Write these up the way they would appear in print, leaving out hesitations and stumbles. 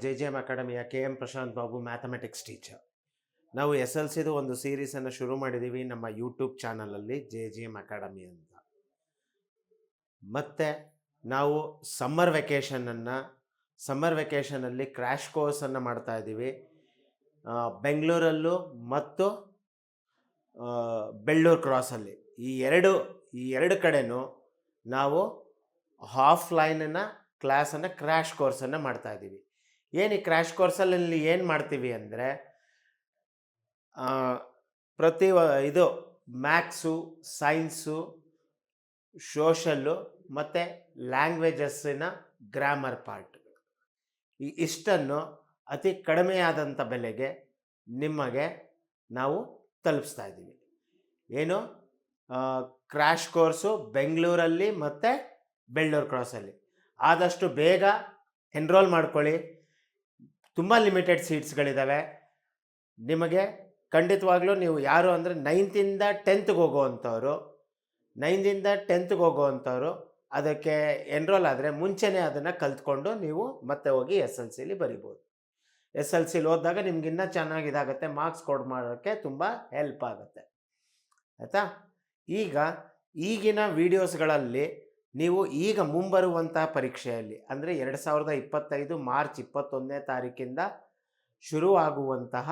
JJM ಅಕಾಡೆಮಿಯ KM Prashanth Babu mathematics teacher. ನಾವು SLCದು ಒಂದು ಸೀರೀಸನ್ನು ಶುರು ಮಾಡಿದ್ದೀವಿ ನಮ್ಮ ಯೂಟ್ಯೂಬ್ ಚಾನಲಲ್ಲಿ JJM ಅಕಾಡೆಮಿ ಅಂತ. ಮತ್ತು ನಾವು ಸಮ್ಮರ್ ವೆಕೇಷನಲ್ಲಿ ಕ್ರ್ಯಾಶ್ ಕೋರ್ಸನ್ನು ಮಾಡ್ತಾ ಇದ್ದೀವಿ. ಬೆಂಗಳೂರಲ್ಲೂ ಮತ್ತು ಬೆಳ್ಳೂರು ಕ್ರಾಸಲ್ಲಿ ಈ ಎರಡು ಕಡೆನೂ ನಾವು ಆಫ್ಲೈನನ್ನು ಕ್ಲಾಸನ್ನು ಕ್ರ್ಯಾಶ್ ಕೋರ್ಸನ್ನು ಮಾಡ್ತಾ ಇದ್ದೀವಿ. ಏನು ಈ ಕ್ರ್ಯಾಶ್ ಕೋರ್ಸಲ್ಲಿ ಏನು ಮಾಡ್ತೀವಿ ಅಂದರೆ ಇದು ಮ್ಯಾಥ್ಸು, ಸೈನ್ಸು, ಸೋಷಲ್ಲು ಮತ್ತು ಲ್ಯಾಂಗ್ವೇಜಸ್ಸಿನ ಗ್ರಾಮರ್ ಪಾರ್ಟ್ ಇಷ್ಟನ್ನು ಅತಿ ಕಡಿಮೆಯಾದಂಥ ಬೆಲೆಗೆ ನಿಮಗೆ ನಾವು ತಲುಪಿಸ್ತಾ ಇದ್ದೀವಿ. ಏನು ಕ್ರ್ಯಾಶ್ ಕೋರ್ಸು ಬೆಂಗಳೂರಲ್ಲಿ ಮತ್ತು ಬೆಳ್ಳೂರು ಕ್ರಾಸಲ್ಲಿ. ಆದಷ್ಟು ಬೇಗ ಎನ್ರೋಲ್ ಮಾಡ್ಕೊಳ್ಳಿ. ತುಂಬ ಲಿಮಿಟೆಡ್ ಸೀಟ್ಸ್ಗಳಿದ್ದಾವೆ. ನಿಮಗೆ ಖಂಡಿತವಾಗ್ಲೂ ನೀವು ಯಾರು ಅಂದರೆ 9th-ಇಂದ 10th ಹೋಗೋವಂಥವ್ರು ಅದಕ್ಕೆ ಎನ್ರೋಲ್ ಆದರೆ ಮುಂಚೆನೇ ಅದನ್ನು ಕಲ್ತ್ಕೊಂಡು ನೀವು ಮತ್ತೆ ಹೋಗಿ SLCಲಿ ಬರಿಬೋದು. SLCಲಿ ಓದಿದಾಗ ನಿಮ್ಗೆ ಇನ್ನೂ ಚೆನ್ನಾಗಿ ಇದಾಗುತ್ತೆ, ಮಾರ್ಕ್ಸ್ ಮಾಡೋಕ್ಕೆ ತುಂಬ ಹೆಲ್ಪ್ ಆಗುತ್ತೆ. ಆಯಿತಾ? ಈಗಿನ ವೀಡಿಯೋಸ್ಗಳಲ್ಲಿ ನೀವು ಈಗ ಮುಂಬರುವಂತಹ ಪರೀಕ್ಷೆಯಲ್ಲಿ ಅಂದರೆ 2025 ಮಾರ್ಚ್ 21ನೇ ತಾರೀಕಿಂದ ಶುರುವಾಗುವಂತಹ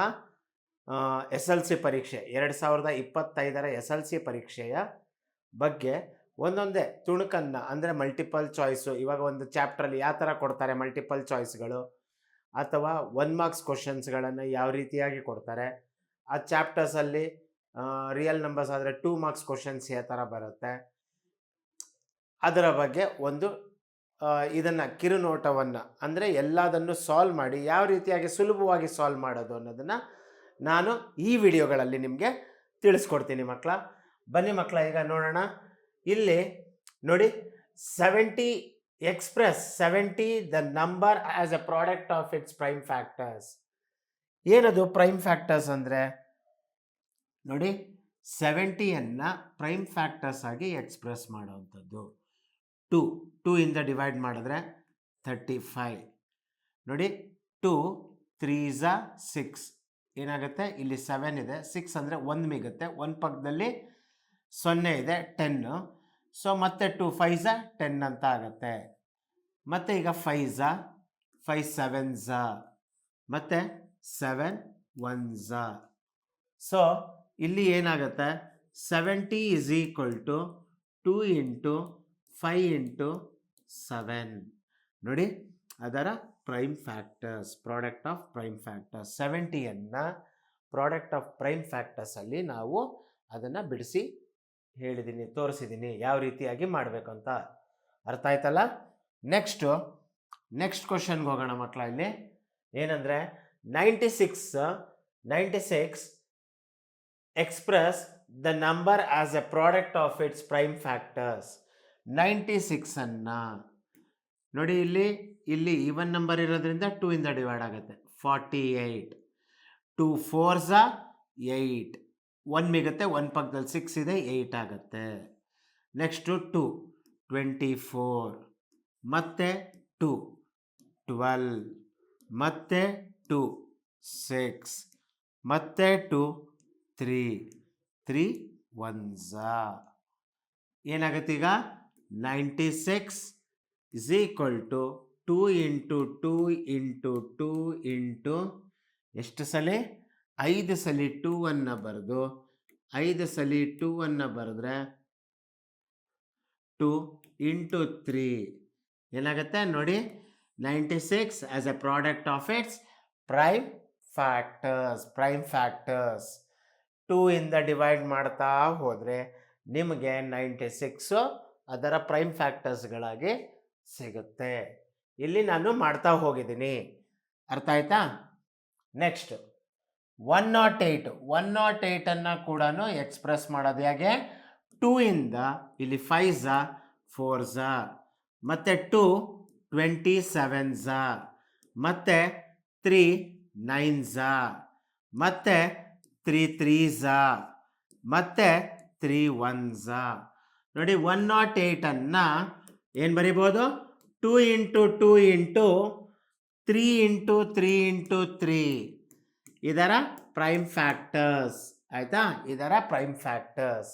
SLC ಪರೀಕ್ಷೆ 2025ರ SLC ಪರೀಕ್ಷೆಯ ಬಗ್ಗೆ ಒಂದೊಂದೇ ತುಣುಕನ್ನು ಅಂದರೆ ಮಲ್ಟಿಪಲ್ ಚಾಯ್ಸು, ಇವಾಗ ಒಂದು ಚಾಪ್ಟ್ರಲ್ಲಿ ಯಾವ ಥರ ಕೊಡ್ತಾರೆ ಮಲ್ಟಿಪಲ್ ಚಾಯ್ಸ್ಗಳು, ಅಥವಾ 1 ಮಾರ್ಕ್ಸ್ ಕ್ವಶನ್ಸ್ಗಳನ್ನು ಯಾವ ರೀತಿಯಾಗಿ ಕೊಡ್ತಾರೆ, ಆ ಚಾಪ್ಟರ್ಸಲ್ಲಿ ರಿಯಲ್ ನಂಬರ್ಸ್ ಆದರೆ 2 ಮಾರ್ಕ್ಸ್ ಕ್ವಶನ್ಸ್ ಯಾವ ಥರ ಬರುತ್ತೆ, ಅದರ ಬಗ್ಗೆ ಒಂದು ಇದನ್ನು ಕಿರುನೋಟವನ್ನು ಅಂದರೆ ಎಲ್ಲದನ್ನು ಸಾಲ್ವ್ ಮಾಡಿ ಯಾವ ರೀತಿಯಾಗಿ ಸುಲಭವಾಗಿ ಸಾಲ್ವ್ ಮಾಡೋದು ಅನ್ನೋದನ್ನು ನಾನು ಈ ವಿಡಿಯೋಗಳಲ್ಲಿ ನಿಮಗೆ ತಿಳಿಸ್ಕೊಡ್ತೀನಿ ಮಕ್ಕಳ. ಬನ್ನಿ ಮಕ್ಕಳ, ಈಗ ನೋಡೋಣ. ಇಲ್ಲಿ ನೋಡಿ, 70 the number as a product of its prime factors. ಏನದು ಪ್ರೈಮ್ ಫ್ಯಾಕ್ಟರ್ಸ್ ಅಂದರೆ ನೋಡಿ, 70ಯನ್ನು ಪ್ರೈಮ್ ಫ್ಯಾಕ್ಟರ್ಸ್ ಆಗಿ ಎಕ್ಸ್ಪ್ರೆಸ್ ಮಾಡುವಂಥದ್ದು. 2 ಇಂದ ಡಿವೈಡ್ ಮಾಡಿದ್ರೆ 35. ನೋಡಿ, 2 3s 6 ಏನಾಗುತ್ತೆ, ಇಲ್ಲಿ 7 ಇದೆ, 6 ಅಂದರೆ 1 ಮಿಗುತ್ತೆ, 1 ಪಕ್ಕದಲ್ಲಿ 0 ಇದೆ, 10. ಸೊ ಮತ್ತೆ 2 5s 10 ಅಂತ ಆಗುತ್ತೆ. ಮತ್ತು ಈಗ 5s 5 7s ಮತ್ತು 7 1s. ಸೊ ಇಲ್ಲಿ ಏನಾಗುತ್ತೆ, 70 = 2 × 5 × 7. ನೋಡಿ, ಅದರ prime factors, product of prime factors. 70ಯನ್ನು ಪ್ರಾಡಕ್ಟ್ ಆಫ್ ಪ್ರೈಮ್ ಫ್ಯಾಕ್ಟರ್ಸಲ್ಲಿ ನಾವು ಅದನ್ನು ಬಿಡಿಸಿ ತೋರಿಸಿದ್ದೀನಿ ಯಾವ ರೀತಿಯಾಗಿ ಮಾಡಬೇಕು ಅಂತ. ಅರ್ಥ ಆಯ್ತಲ್ಲ? ನೆಕ್ಸ್ಟ್ ಕ್ವಶನ್ಗೆ ಹೋಗೋಣ ಮಕ್ಕಳ. ಇಲ್ಲಿ ಏನಂದರೆ 96 express the number as a product of its prime factors. 96ಅನ್ನು ನೋಡಿ, ಇಲ್ಲಿ ಈವನ್ ನಂಬರ್ ಇರೋದ್ರಿಂದ 2 ಇಂದ ಡಿವೈಡ್ ಆಗುತ್ತೆ, 48. 2 4s 8, 1 ಮಿಗುತ್ತೆ, 1 ಪಕ್ಕದಲ್ಲಿ 6 ಇದೆ, 8 ಆಗುತ್ತೆ. ನೆಕ್ಸ್ಟು 2 24, ಮತ್ತೆ 2 12, ಮತ್ತೆ 2 6, ಮತ್ತೆ 2 3 3 1s. ಏನಾಗುತ್ತೆ ಈಗ, 96 = 2 × 2 × 2 × ಎಷ್ಟು ಸಲ 5 ಸಲ 2ಅನ್ನು ಬರೆದು 5 ಸಲ 2ಅನ್ನು ಬರೆದ್ರೆ 2 × 3 ಏನಾಗುತ್ತೆ ನೋಡಿ, 96 as a product of its prime factors. 2 ಇಂದ ಡಿವೈಡ್ ಮಾಡ್ತಾ ಹೋದರೆ ನಿಮಗೆ 96 ಅದರ ಪ್ರೈಮ್ ಫ್ಯಾಕ್ಟರ್ಸ್ಗಳಾಗಿ ಸಿಗುತ್ತೆ. ಇಲ್ಲಿ ನಾನು ಮಾಡ್ತಾ ಹೋಗಿದ್ದೀನಿ. ಅರ್ಥ ಆಯ್ತಾ? ನೆಕ್ಸ್ಟ್ 108ಅನ್ನು ಕೂಡ ಎಕ್ಸ್ಪ್ರೆಸ್ ಮಾಡೋದು ಹೇಗೆ, 2 ಇಂದ ಇಲ್ಲಿ 5s 4s, ಮತ್ತು 2 27s, ಮತ್ತು 3 9s, ಮತ್ತು 3 3s, ಮತ್ತು 3 1s. ನೋಡಿ, 108ಅನ್ನು ಏನು ಬರಿಬೋದು, 2 × 2 × 3 ಇಂಟು 3 ಇಂಟು 3 ಇದರ ಪ್ರೈಮ್ ಫ್ಯಾಕ್ಟರ್ಸ್. ಆಯಿತಾ, ಇದರ ಪ್ರೈಮ್ ಫ್ಯಾಕ್ಟರ್ಸ್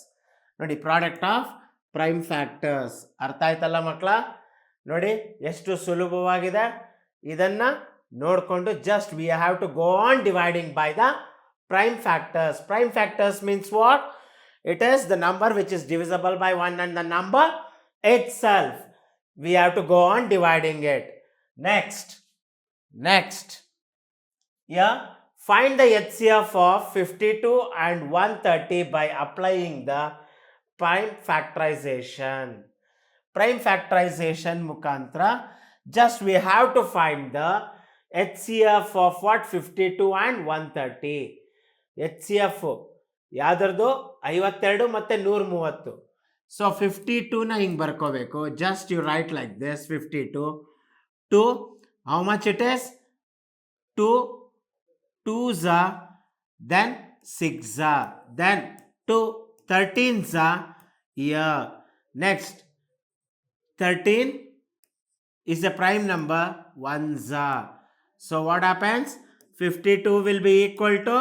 ನೋಡಿ, ಪ್ರಾಡಕ್ಟ್ ಆಫ್ ಪ್ರೈಮ್ ಫ್ಯಾಕ್ಟರ್ಸ್. ಅರ್ಥ ಆಯ್ತಲ್ಲ ಮಕ್ಕಳ? ನೋಡಿ ಎಷ್ಟು ಸುಲಭವಾಗಿದೆ. ಇದನ್ನು ನೋಡಿಕೊಂಡು just we have to go on dividing by the prime factors. Prime factors means what? It is the number which is divisible by 1 and the number itself. We have to go on dividing it. Next. Yeah, find the HCF of 52 and 130 by applying the prime factorization. Prime factorization mukantra, just we have to find the HCF of what? 52 and 130. HCF ಯಾವ್ದ್ರದ್ದು? 52 ಮತ್ತು 130. So 52ನ ಹಿಂಗೆ ಬರ್ಕೋಬೇಕು. Just you write like this. 52 2, how much it is? 2 2s are, then 6s are, then 2 13s are here. Next 13 is a prime number, 1s are. So what happens? 52 will be equal to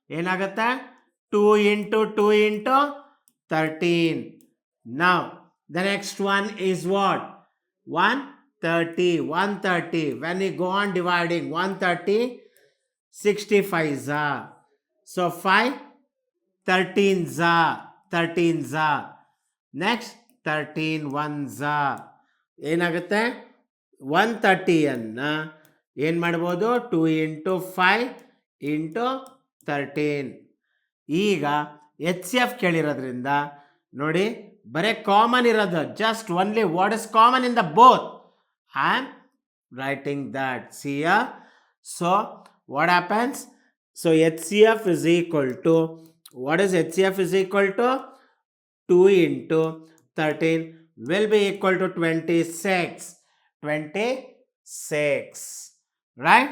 ಏನಾಗುತ್ತೆ? 2 into 2 into 13. Now the next one is what? 130. 130. When we go on dividing, 130 65s are. So 5 13s are. 13s are. Next 13 1s are. ಏನಾಗುತ್ತೆ? 130ಯನ್ನು ಏನು ಮಾಡ್ಬೋದು? 2 into 5 into 13. ಈಗ HCF ಕೇಳಿರೋದ್ರಿಂದ ನೋಡಿ, ಬರೀ common ಇರೋದು, just only what is common in the both. I am writing that. See here. So what happens? So HCF is equal to, what is HCF is equal to? 2 into 13 will be equal to 26. 26. Right?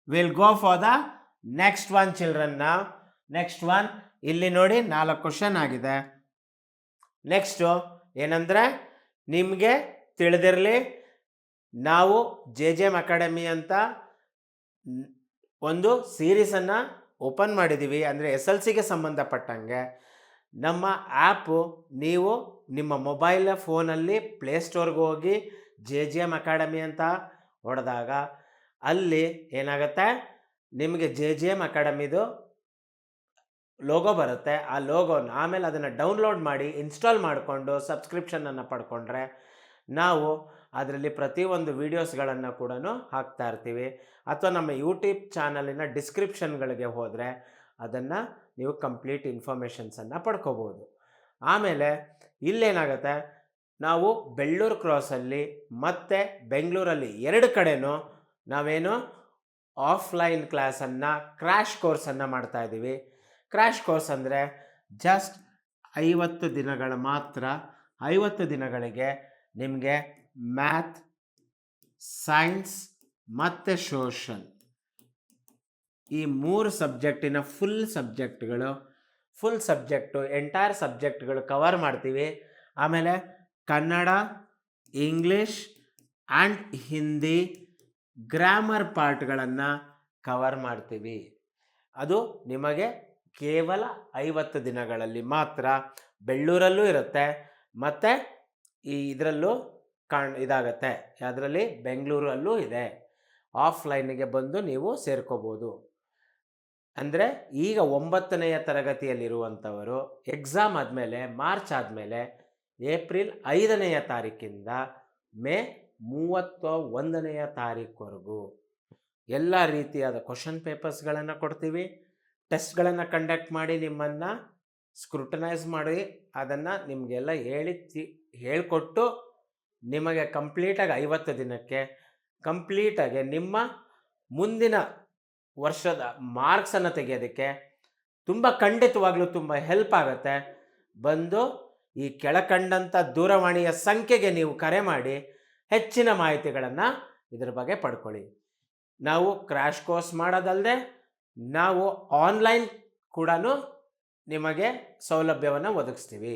We'll go for the next one, children. Now next one, ಇಲ್ಲಿ ನೋಡಿ 4 question ಆಗಿದೆ. Next ಏನಂದರೆ, ನಿಮಗೆ ತಿಳಿದಿರಲಿ, ನಾವು JJM academy ಅಂತ ಒಂದು ಸೀರೀಸನ್ನು open ಮಾಡಿದ್ದೀವಿ. ಅಂದರೆ SLCಗೆ ಸಂಬಂಧಪಟ್ಟಂಗೆ ನಮ್ಮ ಆ್ಯಪು ನೀವು ನಿಮ್ಮ ಮೊಬೈಲ್ ಫೋನಲ್ಲಿ ಪ್ಲೇಸ್ಟೋರ್ಗೆ ಹೋಗಿ JJM ಅಕಾಡೆಮಿ ಅಂತ ಹೊಡೆದಾಗ ಅಲ್ಲಿ ಏನಾಗುತ್ತೆ, ನಿಮಗೆ JJM ಅಕಾಡೆಮಿದು ಲೋಗೋ ಬರುತ್ತೆ. ಆ ಲೋಗೋನ ಆಮೇಲೆ ಅದನ್ನು ಡೌನ್ಲೋಡ್ ಮಾಡಿ ಇನ್ಸ್ಟಾಲ್ ಮಾಡಿಕೊಂಡು ಸಬ್ಸ್ಕ್ರಿಪ್ಷನನ್ನು ಪಡ್ಕೊಂಡ್ರೆ ನಾವು ಅದರಲ್ಲಿ ಪ್ರತಿಯೊಂದು ವೀಡಿಯೋಸ್ಗಳನ್ನು ಕೂಡ ಹಾಕ್ತಾ ಇರ್ತೀವಿ. ಅಥವಾ ನಮ್ಮ ಯೂಟ್ಯೂಬ್ ಚಾನಲಿನ ಡಿಸ್ಕ್ರಿಪ್ಷನ್ಗಳಿಗೆ ಹೋದರೆ ಅದನ್ನು ನೀವು ಕಂಪ್ಲೀಟ್ ಇನ್ಫಾರ್ಮೇಷನ್ಸನ್ನು ಪಡ್ಕೋಬೋದು. ಆಮೇಲೆ ಇಲ್ಲೇನಾಗುತ್ತೆ, ನಾವು ಬೆಳ್ಳೂರು ಕ್ರಾಸಲ್ಲಿ ಮತ್ತು ಬೆಂಗಳೂರಲ್ಲಿ 2 ಕಡೆನೂ ನಾವೇನು ಆಫ್ಲೈನ್ ಕ್ಲಾಸನ್ನು, ಕ್ರ್ಯಾಶ್ ಕೋರ್ಸನ್ನು ಮಾಡ್ತಾಯಿದ್ದೀವಿ. ಕ್ರ್ಯಾಶ್ ಕೋರ್ಸ್ ಅಂದರೆ ಜಸ್ಟ್ 50 ದಿನಗಳ ಮಾತ್ರ. 50 ದಿನಗಳಿಗೆ ನಿಮಗೆ ಮ್ಯಾಥ್, ಸೈನ್ಸ್ ಮತ್ತು ಸೋಷಲ್ ಈ 3 ಸಬ್ಜೆಕ್ಟಿನ ಫುಲ್ ಸಬ್ಜೆಕ್ಟು ಎಂಟೈರ್ ಸಬ್ಜೆಕ್ಟ್ಗಳು ಕವರ್ ಮಾಡ್ತೀವಿ. ಆಮೇಲೆ Kannada, English and Hindi grammar ಪಾರ್ಟ್ಗಳನ್ನು ಕವರ್ ಮಾಡ್ತೀವಿ. ಅದು ನಿಮಗೆ ಕೇವಲ 50 ದಿನಗಳಲ್ಲಿ ಮಾತ್ರ. ಬೆಳ್ಳೂರಲ್ಲೂ ಇರುತ್ತೆ ಮತ್ತು ಇದರಲ್ಲೂ ಇದಾಗತ್ತೆ, ಅದರಲ್ಲಿ ಬೆಂಗಳೂರಲ್ಲೂ ಇದೆ. ಆಫ್ಲೈನಿಗೆ ಬಂದು ನೀವು ಸೇರ್ಕೋಬೋದು. ಅಂದರೆ ಈಗ 9ನೇ ತರಗತಿಯಲ್ಲಿರುವಂಥವರು ಎಕ್ಸಾಮ್ ಆದಮೇಲೆ, ಮಾರ್ಚ್ ಆದಮೇಲೆ ಏಪ್ರಿಲ್ 5ನೇ ತಾರೀಕಿಂದ ಮೇ 31ನೇ ತಾರೀಕುವರೆಗೂ ಎಲ್ಲ ರೀತಿಯಾದ ಕ್ವಶನ್ ಪೇಪರ್ಸ್ಗಳನ್ನು ಕೊಡ್ತೀವಿ. ಟೆಸ್ಟ್ಗಳನ್ನು ಕಂಡಕ್ಟ್ ಮಾಡಿ ನಿಮ್ಮನ್ನು ಸ್ಕ್ರೂಟನೈಸ್ ಮಾಡಿ ಅದನ್ನು ನಿಮಗೆಲ್ಲ ಹೇಳಿಕೊಟ್ಟು ನಿಮಗೆ ಕಂಪ್ಲೀಟಾಗಿ 50 ದಿನಕ್ಕೆ ಕಂಪ್ಲೀಟಾಗಿ ನಿಮ್ಮ ಮುಂದಿನ ವರ್ಷದ ಮಾರ್ಕ್ಸನ್ನು ತೆಗೆಯೋದಕ್ಕೆ ಖಂಡಿತವಾಗ್ಲೂ ತುಂಬ ಹೆಲ್ಪ್ ಆಗುತ್ತೆ. ಬಂದು ಈ ಕೆಳಕಂಡಂಥ ದೂರವಾಣಿಯ ಸಂಖ್ಯೆಗೆ ನೀವು ಕರೆ ಮಾಡಿ ಹೆಚ್ಚಿನ ಮಾಹಿತಿಗಳನ್ನು ಇದರ ಬಗ್ಗೆ ಪಡ್ಕೊಳ್ಳಿ. ನಾವು ಕ್ರ್ಯಾಶ್ ಕೋರ್ಸ್ ಮಾಡೋದಲ್ಲದೆ ನಾವು ಆನ್ಲೈನ್ ಕೂಡ ನಿಮಗೆ ಸೌಲಭ್ಯವನ್ನು ಒದಗಿಸ್ತೀವಿ.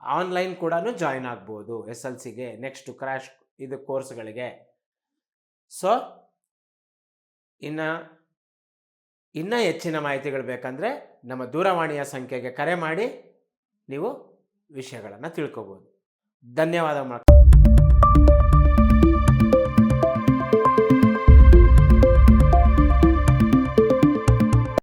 ಆನ್ಲೈನ್ ಕೂಡ ಜಾಯ್ನ್ ಆಗ್ಬೋದು SLCಗೆ, ನೆಕ್ಸ್ಟು ಕ್ರ್ಯಾಶ್ ಇದು ಕೋರ್ಸ್ಗಳಿಗೆ. ಸೊ ಇನ್ನು ಇನ್ನೂ ಹೆಚ್ಚಿನ ಮಾಹಿತಿಗಳು ಬೇಕಂದರೆ ನಮ್ಮ ದೂರವಾಣಿಯ ಸಂಖ್ಯೆಗೆ ಕರೆ ಮಾಡಿ ನೀವು ವಿಷಯಗಳನ್ನು ತಿಳ್ಕೊಬೋದು. ಧನ್ಯವಾದ.